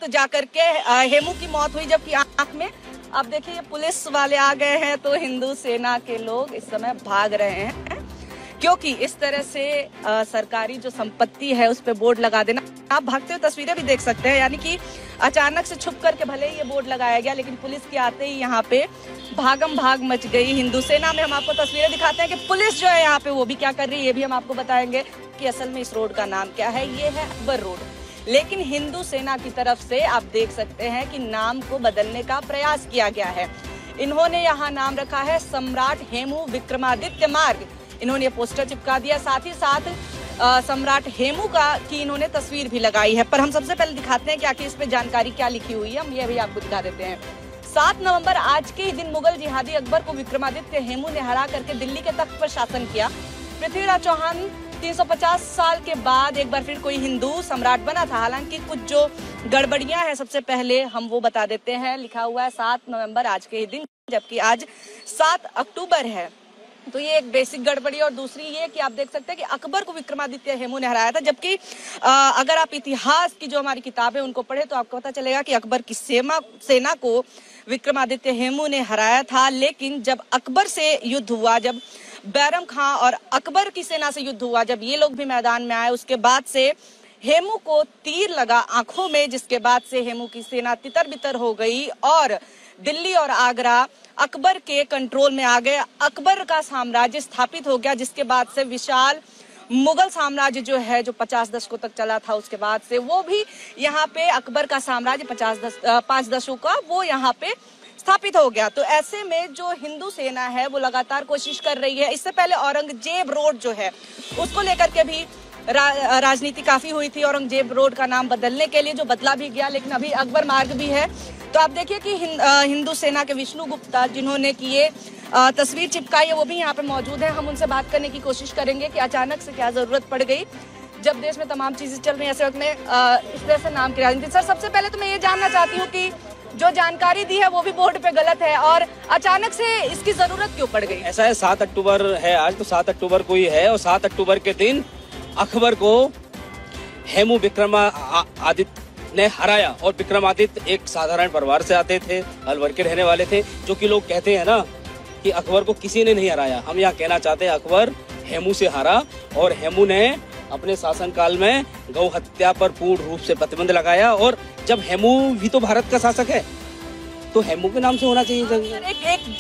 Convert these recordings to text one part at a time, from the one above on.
वक्त जाकर के हेमू की मौत हुई जबकि आंख में। अब देखिए पुलिस वाले आ गए हैं तो हिंदू सेना के लोग इस समय भाग रहे हैं क्योंकि इस तरह से सरकारी जो संपत्ति है उस पे बोर्ड लगा देना, आप भागते हुए तस्वीरें भी देख सकते हैं, यानी कि अचानक से छुप करके भले ही ये बोर्ड लगाया गया लेकिन पुलिस के आते ही यहाँ पे भागम भाग मच गई हिंदू सेना में। हम आपको तस्वीरें दिखाते हैं कि पुलिस जो है यहाँ पे वो भी क्या कर रही है, ये भी हम आपको बताएंगे कि असल में इस रोड का नाम क्या है। ये है अकबर रोड, लेकिन हिंदू सेना की तरफ से आप देख सकते हैं कि नाम को बदलने का प्रयास किया गया है। इन्होंने यहाँ नाम रखा है सम्राट हेमू विक्रमादित्य मार्ग, इन्होंने पोस्टर चिपका दिया, साथ ही साथ सम्राट हेमू की इन्होंने तस्वीर भी लगाई है। पर हम सबसे पहले दिखाते हैं कि आखिर इस पे जानकारी क्या लिखी हुई है, हम ये भी आपको दिखा देते हैं। 7 नवंबर आज के ही दिन मुगल जिहादी अकबर को विक्रमादित्य हेमू ने हरा करके दिल्ली के तख्त पर शासन किया। पृथ्वीराज चौहान 350 साल के बाद एक बार फिर कोई हिंदू सम्राट बना था। हालांकि कुछ जो गड़बड़ियां हैं सबसे पहले हम वो बता देते हैं। लिखा हुआ है 7 नवंबर आज के ही दिन, जबकि आज 7 अक्टूबर है, तो ये एक बेसिक गड़बड़ी। और दूसरी ये कि आप देख सकते हैं कि अकबर को विक्रमादित्य हेमू ने हराया था, जबकि अगर आप इतिहास की जो हमारी किताबें उनको पढ़े तो आपको पता चलेगा कि अकबर की सेना को विक्रमादित्य हेमू ने हराया था। लेकिन जब अकबर से युद्ध हुआ, जब बैरम खां और अकबर की सेना से युद्ध हुआ, जब ये लोग भी मैदान में आए, उसके बाद से हेमू को तीर लगा आंखों में, जिसके बाद से हेमू की सेना तितर बितर हो गई और दिल्ली और आगरा अकबर के कंट्रोल में आ गए। अकबर का साम्राज्य स्थापित हो गया, जिसके बाद से विशाल मुगल साम्राज्य जो है, जो 50 दशकों तक चला था, उसके बाद से वो भी यहाँ पे अकबर का साम्राज्य 5 दशकों का वो यहाँ पे स्थापित हो गया। तो ऐसे में जो हिंदू सेना है वो लगातार कोशिश कर रही है। इससे पहले औरंगजेब रोड जो है उसको लेकर के भी राजनीति काफी हुई थी। औरंगजेब रोड का नाम बदलने के लिए जो बदला भी गया, लेकिन अभी अकबर मार्ग भी है। तो आप देखिए कि हिंदू सेना के विष्णु गुप्ता जिन्होंने की ये तस्वीर चिपकाई है वो भी यहाँ पे मौजूद है। हम उनसे बात करने की कोशिश करेंगे कि अचानक से क्या जरूरत पड़ गई जब देश में तमाम चीजें चल रही है ऐसे वक्त में इस तरह से नाम की राजनीति। सर, सबसे पहले तो मैं ये जानना चाहती हूँ कि जो जानकारी दी है वो भी बोर्ड पे गलत है और अचानक से इसकी जरूरत क्यों पड़ गई? ऐसा है, 7 अक्टूबर है आज, तो 7 अक्टूबर को ही है और 7 अक्टूबर के दिन अकबर को हेमू विक्रमादित्य ने हराया। और विक्रमादित्य एक साधारण परिवार से आते थे, अलवर के रहने वाले थे, जो कि लोग कहते हैं ना कि अकबर को किसी ने नहीं हराया। हम यहाँ कहना चाहते हैं अकबर हेमू से हारा और हेमू ने अपने शासनकाल में गौ हत्या पर पूर्ण रूप से प्रतिबंध लगाया। और जब हेमू भी तो भारत का शासक है तो हेमू के नाम से होना चाहिए।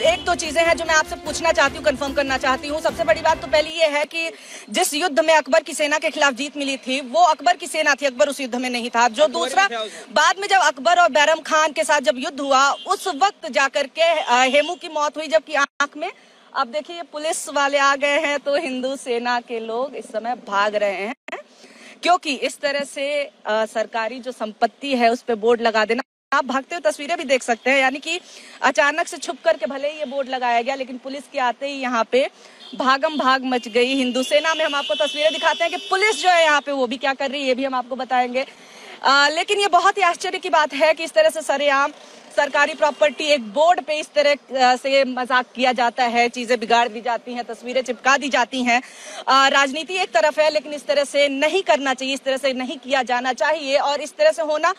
एक दो चीजें हैं जो मैं आपसे पूछना चाहती हूँ, कंफर्म करना चाहती हूँ। सबसे बड़ी बात तो पहली ये है कि जिस युद्ध में अकबर की सेना के खिलाफ जीत मिली थी वो अकबर की सेना थी, अकबर उस युद्ध में नहीं था। जो दूसरा, बाद में जब अकबर और बैरम खान के साथ जब युद्ध हुआ उस वक्त जाकर के हेमू की मौत हुई जबकि आंख में। अब देखिए पुलिस वाले आ गए हैं तो हिंदू सेना के लोग इस समय भाग रहे हैं क्योंकि इस तरह से सरकारी जो संपत्ति है उस पे बोर्ड लगा देना, आप भागते हुए तस्वीरें भी देख सकते हैं, यानी कि अचानक से छुप करके भले ही ये बोर्ड लगाया गया लेकिन पुलिस के आते ही यहाँ पे भागम भाग मच गई हिंदू सेना में। हम आपको तस्वीरें दिखाते हैं कि पुलिस जो है यहाँ पे वो भी क्या कर रही है, ये भी हम आपको बताएंगे। लेकिन ये बहुत ही आश्चर्य की बात है कि इस तरह से सरेआम सरकारी प्रॉपर्टी एक बोर्ड पे इस तरह से मजाक किया जाता है, चीजें बिगाड़ दी जाती हैं, तस्वीरें चिपका दी जाती हैं। राजनीति एक तरफ है लेकिन इस तरह से नहीं करना चाहिए, इस तरह से नहीं किया जाना चाहिए और इस तरह से होना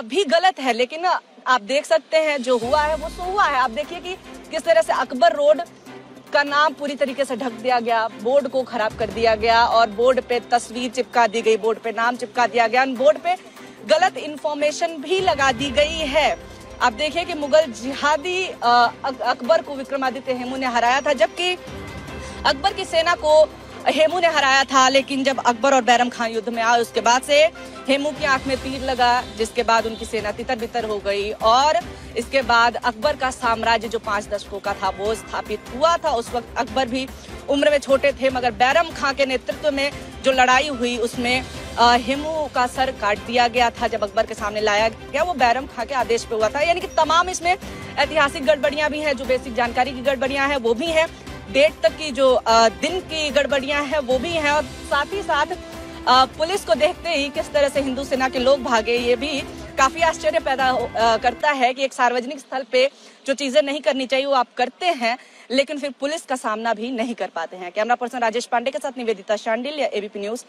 भी गलत है। लेकिन आप देख सकते हैं जो हुआ है वो सो हुआ है। आप देखिए कि किस तरह से अकबर रोड का नाम पूरी तरीके से ढक दिया गया, बोर्ड को खराब कर दिया गया और बोर्ड पे तस्वीर चिपका दी गई, बोर्ड पे नाम चिपका दिया गया, बोर्ड पे गलत इंफॉर्मेशन भी लगा दी गई है। आप देखिए कि मुगल जिहादी अकबर को विक्रमादित्य हेमू ने हराया था, जबकि अकबर की सेना को हेमू ने हराया था। लेकिन जब अकबर और बैरम खान युद्ध में आए उसके बाद से हेमू की आंख में तीर लगा, जिसके बाद उनकी सेना तितर बितर हो गई और इसके बाद अकबर का साम्राज्य जो 5 दशकों का था वो स्थापित हुआ था। उस वक्त अकबर भी उम्र में छोटे थे, मगर बैरम खां के नेतृत्व में जो लड़ाई हुई उसमें हेमू का सर काट दिया गया था। जब अकबर के सामने लाया गया वो बैरम खां के आदेश पे हुआ था। यानी कि तमाम इसमें ऐतिहासिक गड़बड़ियां भी हैं, जो बेसिक जानकारी की गड़बड़ियां हैं वो भी हैं, डेट तक की जो दिन की गड़बड़ियां हैं वो भी हैं और साथ ही साथ पुलिस को देखते ही किस तरह से हिंदू सेना के लोग भागे, ये भी काफी आश्चर्य पैदा करता है कि एक सार्वजनिक स्थल पे जो चीजें नहीं करनी चाहिए वो आप करते हैं लेकिन फिर पुलिस का सामना भी नहीं कर पाते हैं। कैमरा पर्सन राजेश पांडे के साथ निवेदिता शांडिल, या एबीपी न्यूज।